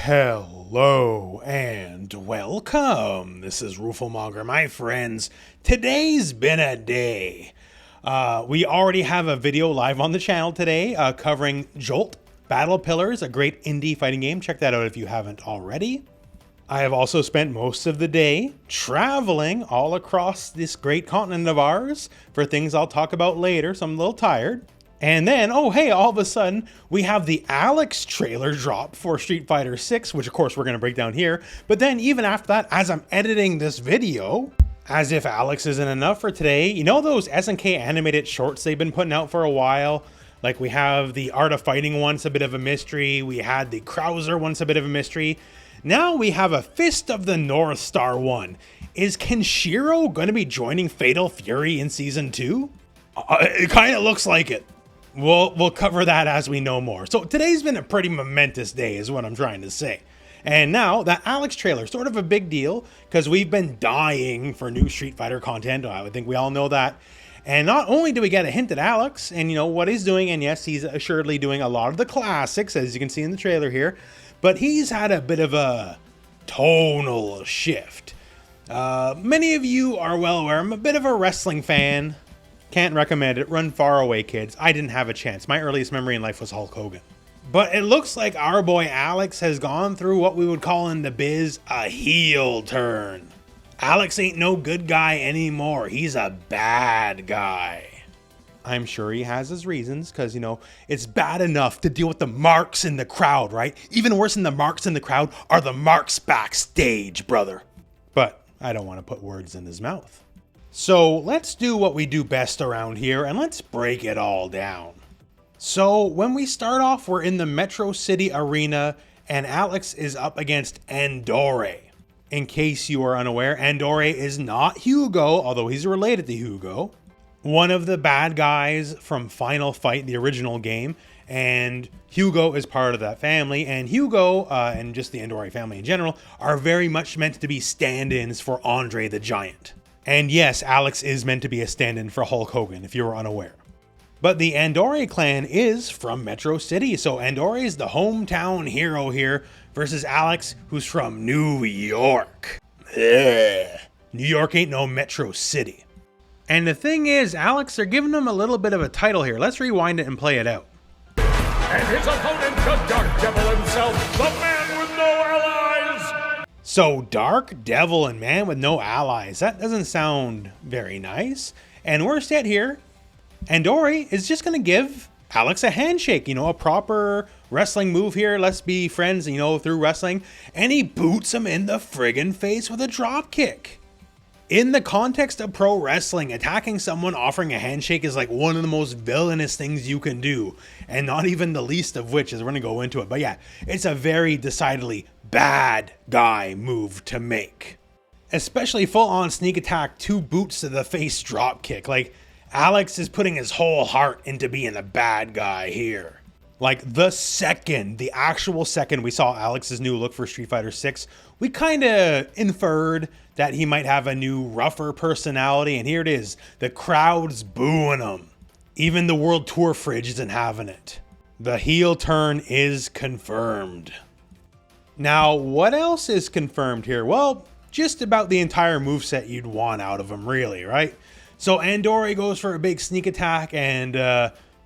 Hello and welcome. This is rooflemonger, my friends. Today's been a day. We already have a video live on the channel today covering Jolt Battle Pillars, a great indie fighting game. Check that out if you haven't already. I have also spent most of the day traveling all across this great continent of ours for things I'll talk about later, so I'm a little tired. And then, oh hey, all of a sudden, we have the Alex trailer drop for Street Fighter 6, which of course we're going to break down here. But then even after that, as I'm editing this video, as if Alex isn't enough for today, you know those SNK animated shorts they've been putting out for a while? Like we have the Art of Fighting once, a bit of a mystery. We had the Krauser once, a bit of a mystery. Now we have a Fist of the North Star one. Is Kenshiro going to be joining Fatal Fury in Season 2? It kind of looks like it. We'll cover that as we know more. So today's been a pretty momentous day is what I'm trying to say. And now that Alex trailer, sort of a big deal because we've been dying for new Street Fighter content. I would think we all know that. And not only do we get a hint at Alex and you know what he's doing, and yes, he's assuredly doing a lot of the classics as you can see in the trailer here, but he's had a bit of a tonal shift. Many of you are well aware I'm a bit of a wrestling fan. Can't recommend it. Run far away, kids. I didn't have a chance. My earliest memory in life was Hulk Hogan. But it looks like our boy Alex has gone through what we would call in the biz a heel turn. Alex ain't no good guy anymore. He's a bad guy. I'm sure he has his reasons because, you know, it's bad enough to deal with the marks in the crowd, right? Even worse than the marks in the crowd are the marks backstage, brother. But I don't want to put words in his mouth. So let's do what we do best around here and let's break it all down. So when we start off, we're in the Metro City Arena and Alex is up against Andore. In case you are unaware, Andore is not Hugo, although he's related to Hugo. One of the bad guys from Final Fight, the original game, and Hugo is part of that family, and Hugo and just the Andore family in general are very much meant to be stand-ins for Andre the Giant. And yes, Alex is meant to be a stand-in for Hulk Hogan, if you were unaware. But the Andore clan is from Metro City, so Andore is the hometown hero here versus Alex, who's from New York. Ugh. New York ain't no Metro City. And the thing is, Alex, they're giving him a little bit of a title here. Let's rewind it and play it out. And his opponent, the Dark Devil himself, the man with no allies! So Dark Devil and man with no allies. That doesn't sound very nice. And worst yet here, Andore is just going to give Alex a handshake, you know, a proper wrestling move here. Let's be friends, you know, through wrestling. And he boots him in the friggin' face with a drop kick. In the context of pro wrestling, attacking someone offering a handshake is like one of the most villainous things you can do. And not even the least of which is we're going to go into it. But yeah, it's a very decidedly bad guy move to make. Especially full on sneak attack, 2 boots to the face drop kick. Like Alex is putting his whole heart into being a bad guy here. Like the actual second we saw Alex's new look for Street Fighter 6, we kind of inferred that he might have a new rougher personality, and here it is. The crowd's booing him. Even the World Tour fridge isn't having it. The heel turn is confirmed. Now, what else is confirmed here? Well, just about the entire moveset you'd want out of him, really, right? So Andore goes for a big sneak attack and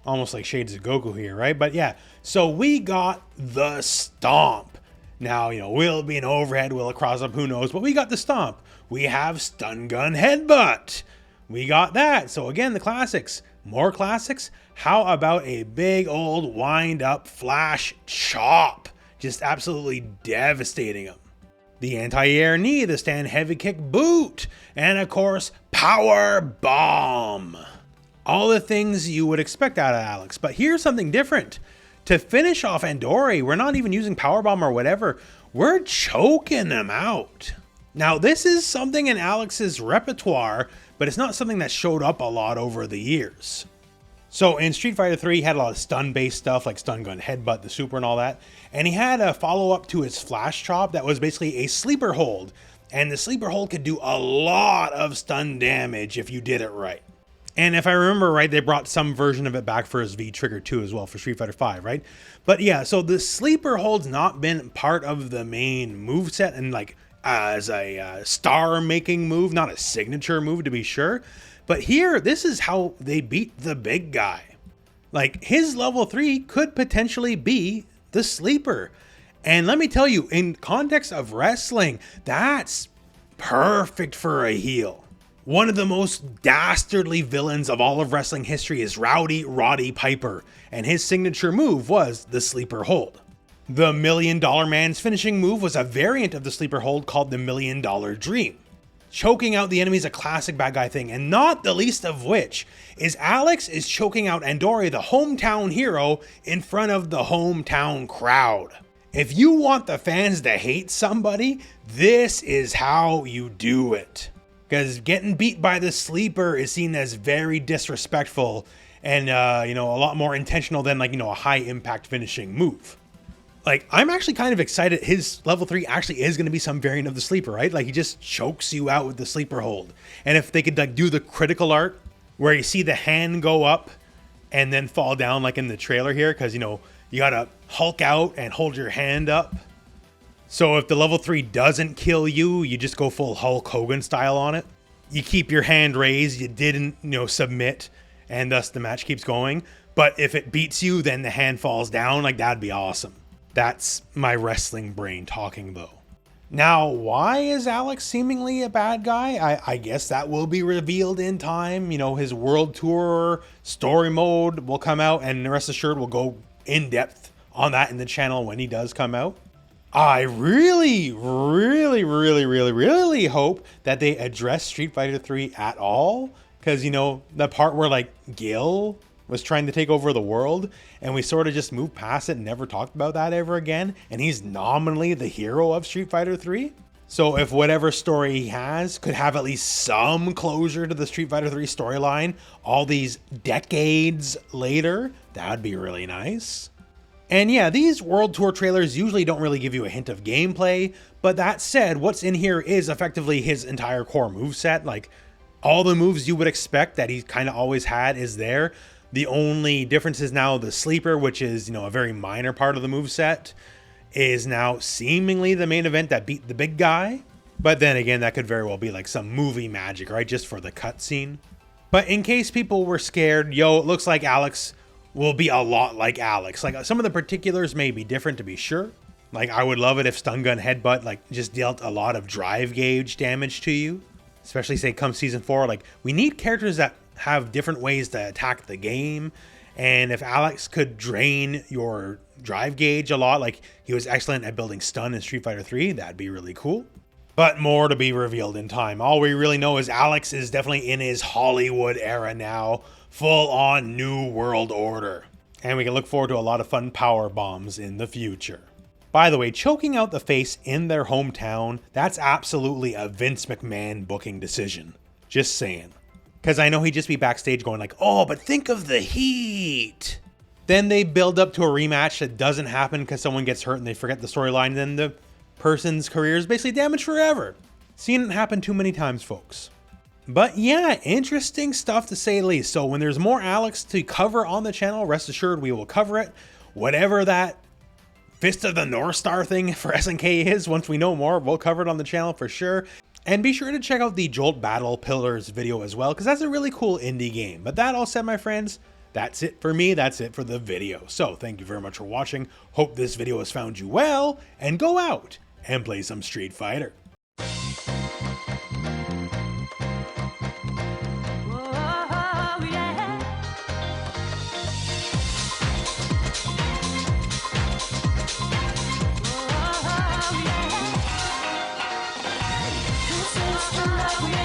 almost like Shades of Goku here, right? But yeah, so we got the stomp. Now, you know, will it be an overhead, will it cross up, who knows? But we got the stomp. We have stun gun headbutt. We got that. So again, the classics. More classics. How about a big old wind up flash chop? Just absolutely devastating him. The anti-air knee, the stand heavy kick boot, and of course, power bomb. All the things you would expect out of Alex, but here's something different. To finish off Andore, we're not even using power bomb or whatever. We're choking him out. Now, this is something in Alex's repertoire, but it's not something that showed up a lot over the years. So in Street Fighter 3, he had a lot of stun-based stuff like stun gun headbutt, the super and all that. And he had a follow-up to his flash chop that was basically a sleeper hold. And the sleeper hold could do a lot of stun damage if you did it right. And if I remember right, they brought some version of it back for his V-Trigger 2 as well for Street Fighter 5, right? But yeah, so the sleeper hold's not been part of the main moveset and like as a star-making move, not a signature move to be sure. But here, this is how they beat the big guy. Like, his level 3 could potentially be the sleeper. And let me tell you, in context of wrestling, that's perfect for a heel. One of the most dastardly villains of all of wrestling history is Rowdy Roddy Piper, and his signature move was the sleeper hold. The $1 Million Man's finishing move was a variant of the sleeper hold called the $1 Million Dream. Choking out the enemy is a classic bad guy thing, and not the least of which is Alex is choking out Andore, the hometown hero, in front of the hometown crowd. If you want the fans to hate somebody, this is how you do it. Because getting beat by the sleeper is seen as very disrespectful and, a lot more intentional than a high impact finishing move. Like, I'm actually kind of excited his level 3 actually is going to be some variant of the sleeper, right? Like, he just chokes you out with the sleeper hold. And if they could do the critical art where you see the hand go up and then fall down like in the trailer here, because, you got to Hulk out and hold your hand up. So if the level 3 doesn't kill you, you just go full Hulk Hogan style on it. You keep your hand raised, you didn't, submit, and thus the match keeps going. But if it beats you, then the hand falls down, like that'd be awesome. That's my wrestling brain talking though. Now, why is Alex seemingly a bad guy? I guess that will be revealed in time. His world tour story mode will come out, and rest assured we'll go in depth on that in the channel when he does come out. I really hope that they address Street Fighter 3 at all. Because, the part where Gil was trying to take over the world and we sort of just moved past it and never talked about that ever again. And he's nominally the hero of Street Fighter 3. So if whatever story he has could have at least some closure to the Street Fighter 3 storyline all these decades later, that would be really nice. And yeah, these World Tour trailers usually don't really give you a hint of gameplay, but that said, what's in here is effectively his entire core moveset. Like, all the moves you would expect that he's kind of always had is there. The only difference is now the sleeper, which is, a very minor part of the moveset, is now seemingly the main event that beat the big guy. But then again, that could very well be like some movie magic, right? Just for the cutscene. But in case people were scared, it looks like Alex will be a lot like Alex. Like, some of the particulars may be different to be sure. Like, I would love it if Stun Gun Headbutt just dealt a lot of drive gauge damage to you. Especially say come season 4, we need characters that have different ways to attack the game. And if Alex could drain your drive gauge a lot, like he was excellent at building stun in Street Fighter 3, that'd be really cool. But more to be revealed in time. All we really know is Alex is definitely in his Hollywood era now. Full on new world order. And we can look forward to a lot of fun power bombs in the future. By the way, choking out the face in their hometown, that's absolutely a Vince McMahon booking decision. Just saying. Because I know he'd just be backstage going oh, but think of the heat. Then they build up to a rematch that doesn't happen because someone gets hurt and they forget the storyline. Then the person's career is basically damaged forever. Seen it happen too many times, folks. But yeah, interesting stuff to say the least. So when there's more Alex to cover on the channel, rest assured we will cover it. Whatever that Fist of the North Star thing for SNK is, once we know more, we'll cover it on the channel for sure. And be sure to check out the Jolt Battle Pillars video as well, because that's a really cool indie game. But that all said, my friends, that's it for me. That's it for the video. So thank you very much for watching. Hope this video has found you well, and go out and play some Street Fighter. Love